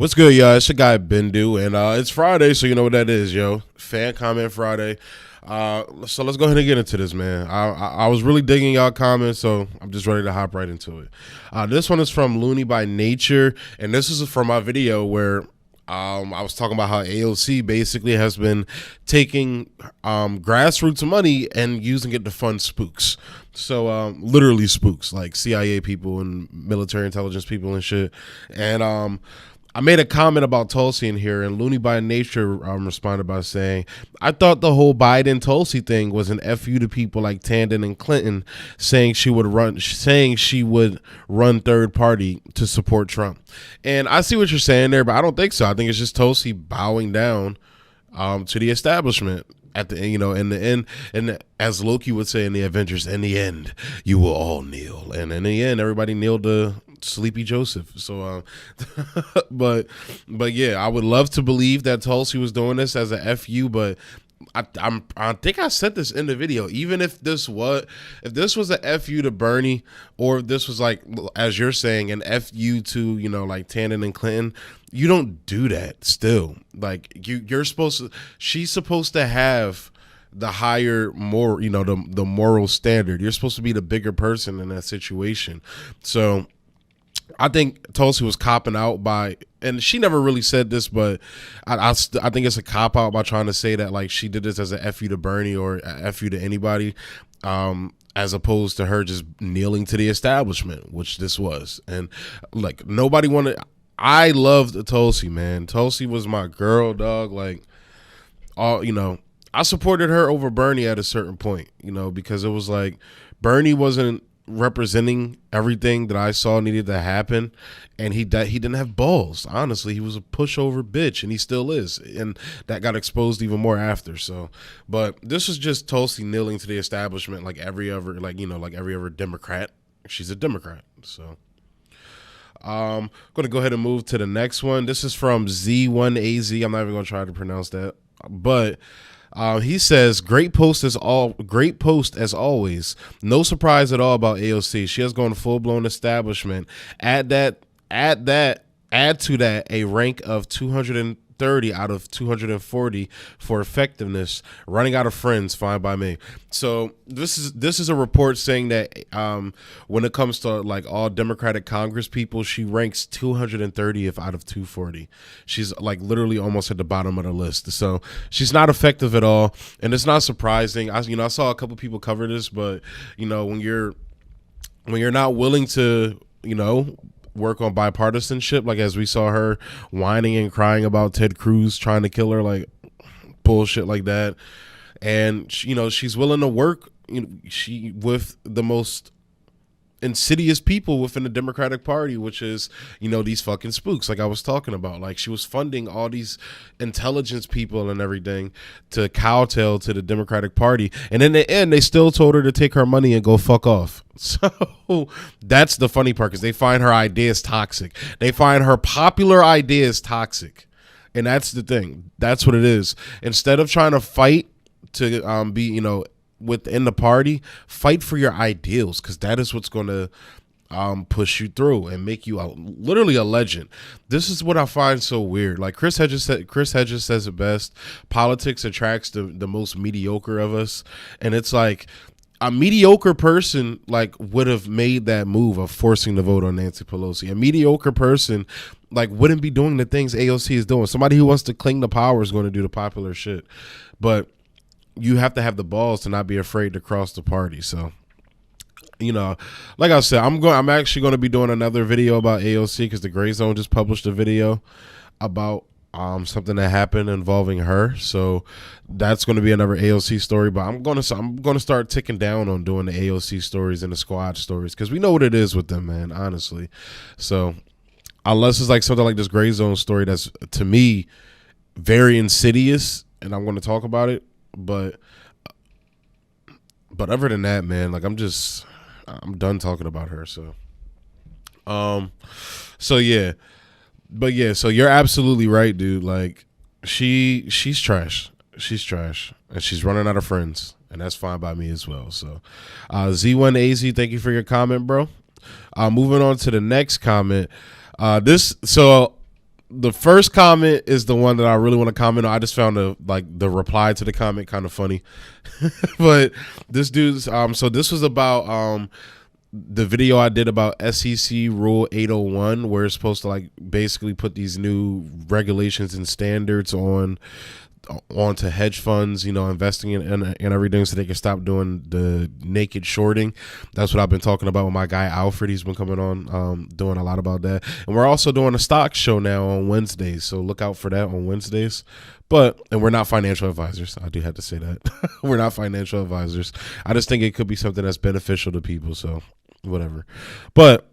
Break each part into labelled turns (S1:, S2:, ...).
S1: What's good, y'all? It's your guy Bendu, and it's Friday, so you know what that is, yo. Fan comment Friday. So let's go ahead and get into this, man. I was really digging y'all comments, so I'm just ready to hop right into it. This one is from Looney by Nature, and this is from my video where I was talking about how AOC basically has been taking grassroots money and using it to fund spooks. So literally spooks, like CIA people and military intelligence people and shit. And I made a comment about Tulsi in here, and Looney by Nature responded by saying, I thought the whole Biden Tulsi thing was an FU to people like Tandon and Clinton saying she would run third party to support Trump. And I see what you're saying there, but I don't think so. I think it's just Tulsi bowing down to the establishment. At the in the end, and as Loki would say in the Avengers, in the end, you will all kneel, and in the end, everybody kneeled to Sleepy Joseph. So, but yeah, I would love to believe that Tulsi was doing this as a FU, but I think I said this in the video. Even if this was a FU to Bernie, or if this was like, as you're saying, an FU to like Tannen and Clinton, you don't do that. Still, like she's supposed to have the higher the moral standard. You're supposed to be the bigger person in that situation. So I think Tulsi was copping out by, and she never really said this, but I think it's a cop out by trying to say that like she did this as a FU to Bernie or a FU to anybody, as opposed to her just kneeling to the establishment, which this was. And like nobody wanted. I loved Tulsi, man. Tulsi was my girl, dog. Like, I supported her over Bernie at a certain point, because it was like Bernie wasn't representing everything that I saw needed to happen, and he didn't have balls. Honestly, he was a pushover bitch, and he still is, and that got exposed even more after. So, but this was just Tulsi kneeling to the establishment, like every other, like every other Democrat. She's a Democrat, so. I'm going to go ahead and move to the next one. This is from Z1AZ. I'm not even going to try to pronounce that, but he says, great post as always. No surprise at all about AOC. She has gone full blown establishment. Add to that a rank of 230 out of 240 for effectiveness. Running out of friends, fine by me. So this is a report saying that when it comes to like all Democratic Congress people, she ranks 230th out of 240. She's like literally almost at the bottom of the list. So she's not effective at all, and it's not surprising. I saw a couple people cover this, but when you're not willing to work on bipartisanship, like as we saw her whining and crying about Ted Cruz trying to kill her, like bullshit like that, and she's willing to work with the most insidious people within the Democratic Party, which is these fucking spooks, like I was talking about. Like she was funding all these intelligence people and everything to kowtow to the Democratic Party, and in the end they still told her to take her money and go fuck off. So that's the funny part, because they find her ideas toxic. They find her popular ideas toxic, and that's the thing. That's what it is. Instead of trying to fight to be within the party, fight for your ideals, because that is what's going to push you through and make you literally a legend. This is what I find so weird. Like Chris Hedges says it best: politics attracts the most mediocre of us. And it's like a mediocre person like would have made that move of forcing the vote on Nancy Pelosi. A mediocre person like wouldn't be doing the things AOC is doing. Somebody who wants to cling to power is going to do the popular shit. But you have to have the balls to not be afraid to cross the party. So, like I said, I'm actually going to be doing another video about AOC, because the Gray Zone just published a video about something that happened involving her. So that's going to be another AOC story. But I'm going to start ticking down on doing the AOC stories and the squad stories, because we know what it is with them, man. Honestly, so unless it's like something like this Gray Zone story that's to me very insidious, and I'm going to talk about it. But other than that, man, like I'm done talking about her. So, so you're absolutely right, dude. Like she's trash. She's trash, and she's running out of friends, and that's fine by me as well. So, Z1AZ, thank you for your comment, bro. Moving on to the next comment. the first comment is the one that I really want to comment on. I just found the reply to the comment kind of funny. But this dude's so this was about the video I did about SEC Rule 801, where it's supposed to like basically put these new regulations and standards onto hedge funds, investing in everything, so they can stop doing the naked shorting. That's what I've been talking about with my guy Alfred. He's been coming on doing a lot about that. And we're also doing a stock show now on Wednesdays, so look out for that on Wednesdays. And we're not financial advisors. I do have to say that. We're not financial advisors. I just think it could be something that's beneficial to people, so whatever. But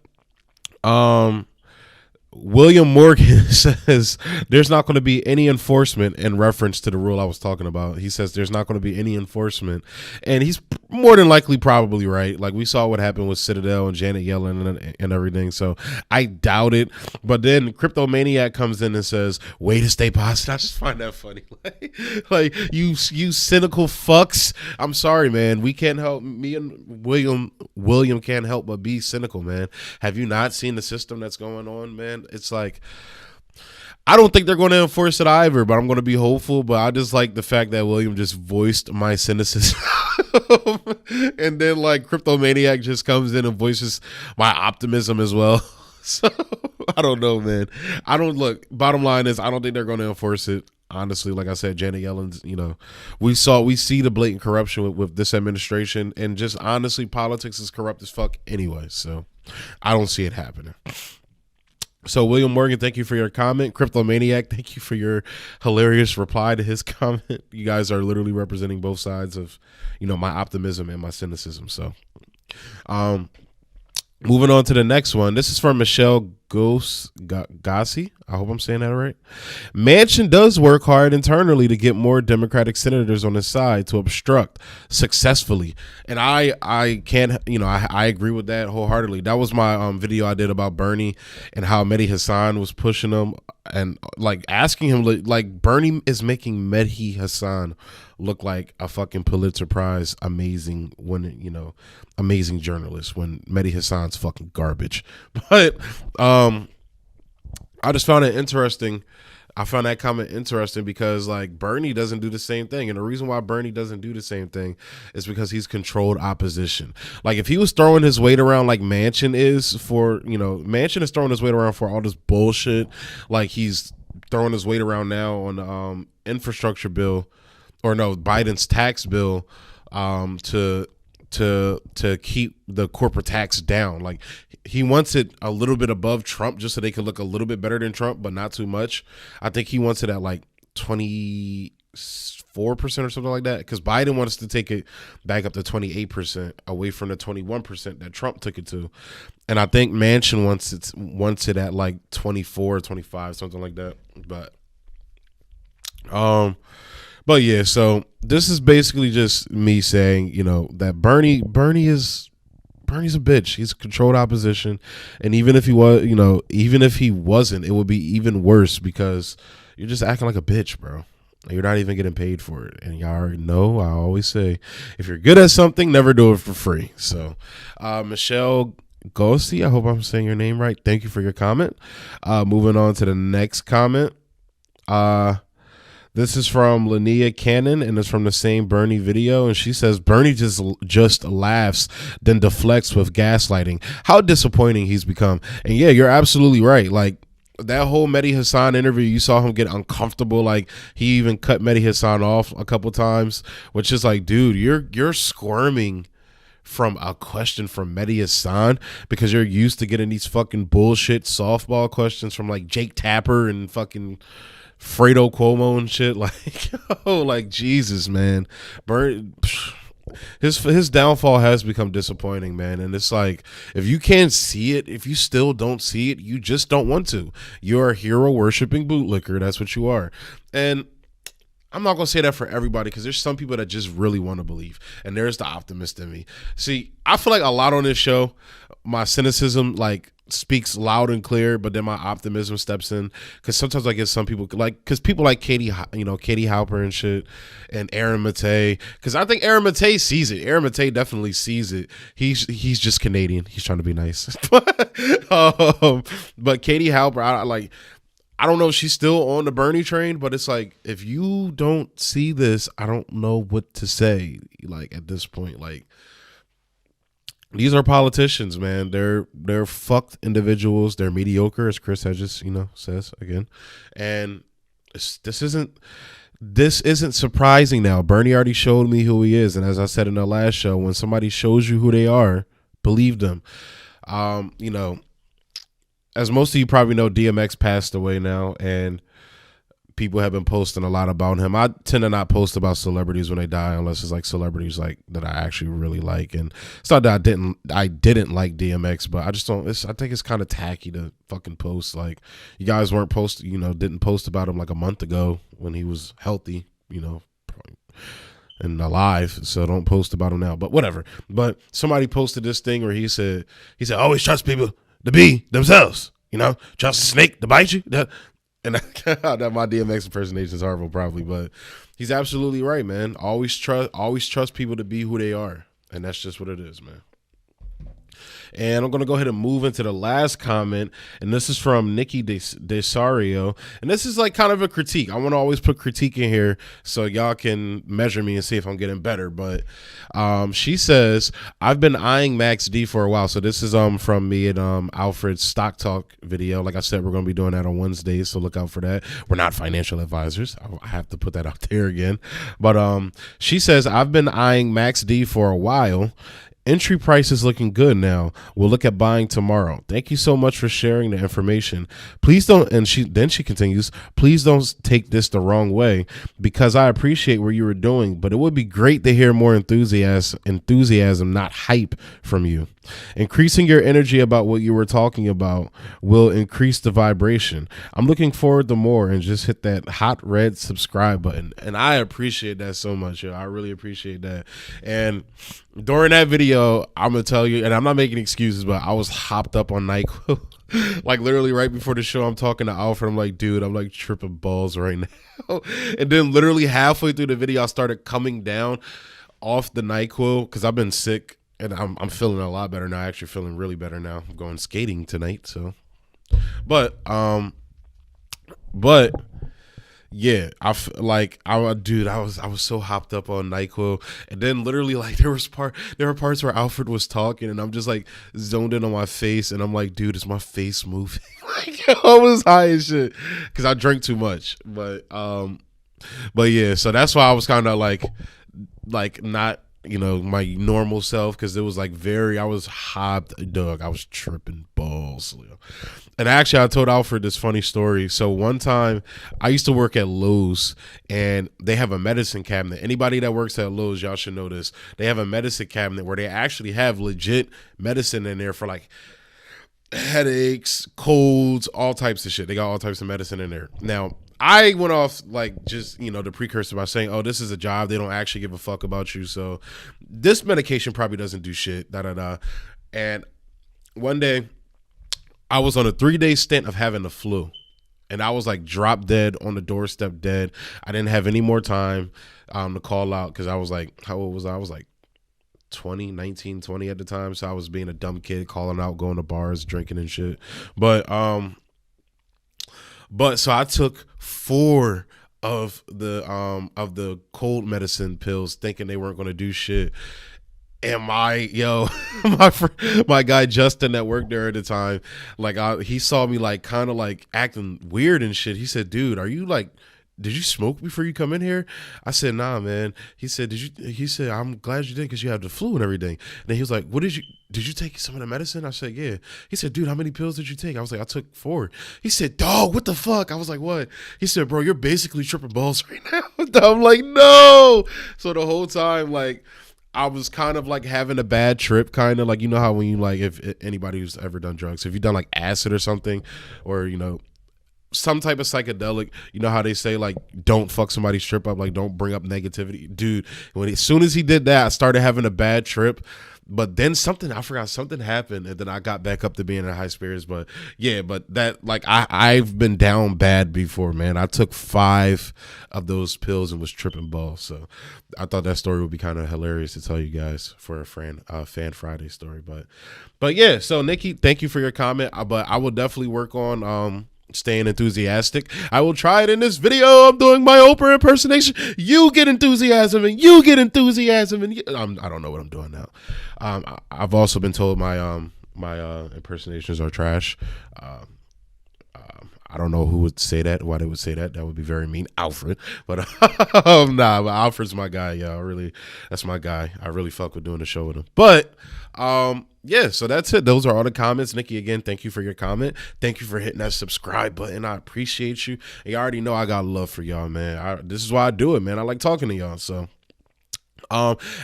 S1: William Morgan says there's not going to be any enforcement in reference to the rule I was talking about. He says there's not going to be any enforcement, and he's more than likely probably right. Like we saw what happened with Citadel and Janet Yellen and everything, so I doubt it. But then Cryptomaniac comes in and says, way to stay positive. I just find that funny. like you cynical fucks. I'm sorry, man. We can't help, me and William can't help but be cynical, man. Have you not seen the system that's going on, man? It's like, I don't think they're going to enforce it either, but I'm going to be hopeful. But I just like the fact that William just voiced my cynicism. And then like Cryptomaniac just comes in and voices my optimism as well. So I don't know, man. Bottom line is, I don't think they're going to enforce it. Honestly, like I said, Janet Yellen's, we see the blatant corruption with this administration, and just honestly, politics is corrupt as fuck anyway. So I don't see it happening. So William Morgan, thank you for your comment. Cryptomaniac, thank you for your hilarious reply to his comment. You guys are literally representing both sides of, my optimism and my cynicism. So, moving on to the next one. This is from Michelle Gossi. I hope I'm saying that right. Manchin does work hard internally to get more Democratic senators on his side to obstruct successfully, and I can't, I agree with that wholeheartedly. That was my video I did about Bernie and how Mehdi Hassan was pushing him and like asking him, like Bernie is making Mehdi Hassan look like a fucking Pulitzer Prize amazing journalist, when Mehdi Hassan's fucking garbage. But I just found it interesting. I found that comment interesting because like Bernie doesn't do the same thing. And the reason why Bernie doesn't do the same thing is because he's controlled opposition. Like if he was throwing his weight around like Manchin is Manchin is throwing his weight around for all this bullshit. Like he's throwing his weight around now on the infrastructure bill, or no, Biden's tax bill, to keep the corporate tax down. Like he wants it a little bit above Trump just so they could look a little bit better than Trump, but not too much. I think he wants it at like 24% or something like that, because Biden wants to take it back up to 28%, away from the 21% that Trump took it to. And I think Manchin wants it at like 24, 25, something like that. But yeah, so this is basically just me saying, that Bernie's a bitch. He's a controlled opposition, and even if he was, even if he wasn't, it would be even worse because you're just acting like a bitch, bro. You're not even getting paid for it, and y'all already know. I always say, if you're good at something, never do it for free. So, Michelle Gossi, I hope I'm saying your name right. Thank you for your comment. Moving on to the next comment. This is from Linnea Cannon, and it's from the same Bernie video. And she says, Bernie just laughs, then deflects with gaslighting. How disappointing he's become. And yeah, you're absolutely right. Like that whole Mehdi Hassan interview, you saw him get uncomfortable. Like he even cut Mehdi Hassan off a couple times, which is like, dude, you're squirming from a question from Mehdi Hassan because you're used to getting these fucking bullshit softball questions from like Jake Tapper and fucking Fredo Cuomo and shit. Like, oh, like Jesus, man. His downfall has become disappointing, man. And it's like, if you can't see it, if you still don't see it, you just don't want to. You're a hero worshiping bootlicker. That's what you are. And I'm not going to say that for everybody, because there's some people that just really want to believe. And there's the optimist in me. See, I feel like a lot on this show, my cynicism, like, speaks loud and clear, but then my optimism steps in, because sometimes I get some people because people like Katie Halper and shit, and Aaron Matei, because I think Aaron Matei sees it. Aaron Matei definitely sees it. He's just Canadian. He's trying to be nice. But Katie Halper, I don't know if she's still on the Bernie train, but it's like, if you don't see this, I don't know what to say. Like, at this point, like, these are politicians, man. They're fucked individuals. They're mediocre, as Chris Hedges, says again. And this isn't surprising now. Bernie already showed me who he is, and as I said in the last show, when somebody shows you who they are, believe them. As most of you probably know, DMX passed away now, and people have been posting a lot about him. I tend to not post about celebrities when they die unless it's like celebrities like that I actually really like. And it's not that I didn't like DMX, but I just don't. I think it's kind of tacky to fucking post. Like, you guys didn't post about him like a month ago when he was healthy, and alive. So don't post about him now. But whatever. But somebody posted this thing where he said always trust people to be themselves. Trust a snake to bite you. And that my DMX impersonation is horrible, probably, but he's absolutely right, man. Always trust people to be who they are, and that's just what it is, man. And I'm going to go ahead and move into the last comment, and this is from Nikki Desario, and this is like kind of a critique. I want to always put critique in here so y'all can measure me and see if I'm getting better, but she says, I've been eyeing Max D for a while. So this is from me and Alfred's Stock Talk video. Like I said, we're going to be doing that on Wednesdays, so look out for that. We're not financial advisors. I have to put that out there again. But she says, I've been eyeing Max D for a while. Entry price is looking good now. We'll look at buying tomorrow. Thank you so much for sharing the information. Please don't, and she continues, please don't take this the wrong way, because I appreciate what you were doing, but it would be great to hear more enthusiasm, not hype from you. Increasing your energy about what you were talking about will increase the vibration. I'm looking forward to more, and just hit that hot red subscribe button. And I appreciate that so much. I really appreciate that. And during that video, I'm going to tell you, and I'm not making excuses, but I was hopped up on NyQuil. Like, literally right before the show, I'm talking to Alfred. I'm like, dude, I'm like tripping balls right now. And then literally halfway through the video, I started coming down off the NyQuil because I've been sick. And I'm feeling a lot better now. Actually feeling really better now. I'm going skating tonight. So, but yeah, I was so hopped up on NyQuil, and then literally like there were parts where Alfred was talking, and I'm just like zoned in on my face, and I'm like, dude, is my face moving? Like, I was high as shit because I drank too much. But yeah, so that's why I was kind of like not, my normal self, because it was like I was hopped, dog. I was tripping balls. And actually, I told Alfred this funny story. So one time, I used to work at Lowe's, and they have a medicine cabinet. Anybody that works at Lowe's, y'all should know this. They have a medicine cabinet where they actually have legit medicine in there for like headaches, colds, all types of shit. They got all types of medicine in there. Now, I went off like just, the precursor by saying, oh, this is a job. They don't actually give a fuck about you. So this medication probably doesn't do shit. And one day I was on a 3-day stint of having the flu, and I was like drop dead on the doorstep dead. I didn't have any more time to call out because I was like, how old was I? I was like 19, 20 at the time. So I was being a dumb kid, calling out, going to bars, drinking and shit. But so I took 4 of the cold medicine pills, thinking they weren't going to do shit. And my guy Justin that worked there at the time, like he saw me like kind of like acting weird and shit. He said, "Dude, are you like, did you smoke before you come in here?" I said, "Nah, man." He said, He said, "I'm glad you did, because you have the flu and everything." And then he was like, did you take some of the medicine?" I said, "Yeah." He said, "Dude, how many pills did you take?" I was like, "I took 4. He said, "Dog, what the fuck?" I was like, "What?" He said, "Bro, you're basically tripping balls right now." I'm like, "No." So the whole time, like, I was kind of like having a bad trip, kind of like, how when you like, if anybody who's ever done drugs, if you've done like acid or something, or, some type of psychedelic, how they say like, don't fuck somebody's trip up, like don't bring up negativity. Dude, as soon as he did that, I started having a bad trip. But then something happened, and then I got back up to being in high spirits. But yeah, but that, like, I've been down bad before, man. I took 5 of those pills and was tripping balls. So I thought that story would be kind of hilarious to tell you guys for a Fan Friday story. But yeah, so Nikki, thank you for your comment. But I will definitely work on staying enthusiastic. I will try it in this video. I'm doing my Oprah impersonation. You get enthusiasm and you get enthusiasm and I don't know what I'm doing now. I've also been told my impersonations are trash. I don't know who would say that, why they would say that. That would be very mean. Alfred. But but Alfred's my guy. Yeah, that's my guy. I really fuck with doing the show with him. But yeah, so that's it. Those are all the comments. Nikki, again, thank you for your comment. Thank you for hitting that subscribe button. I appreciate you. And you already know I got love for y'all, man. This is why I do it, man. I like talking to y'all. So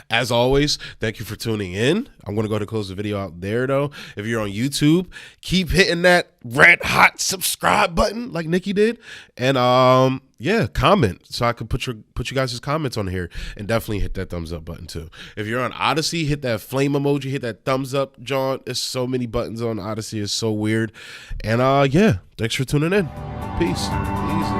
S1: as always, thank you for tuning in. I'm going to go ahead and close the video out there, though. If you're on YouTube, keep hitting that red hot subscribe button like Nikki did. And yeah, comment so I can put you guys' comments on here, and definitely hit that thumbs up button too. If you're on Odyssey, hit that flame emoji, hit that thumbs up, John. There's so many buttons on Odyssey. It's so weird. And yeah, thanks for tuning in. Peace. Easy.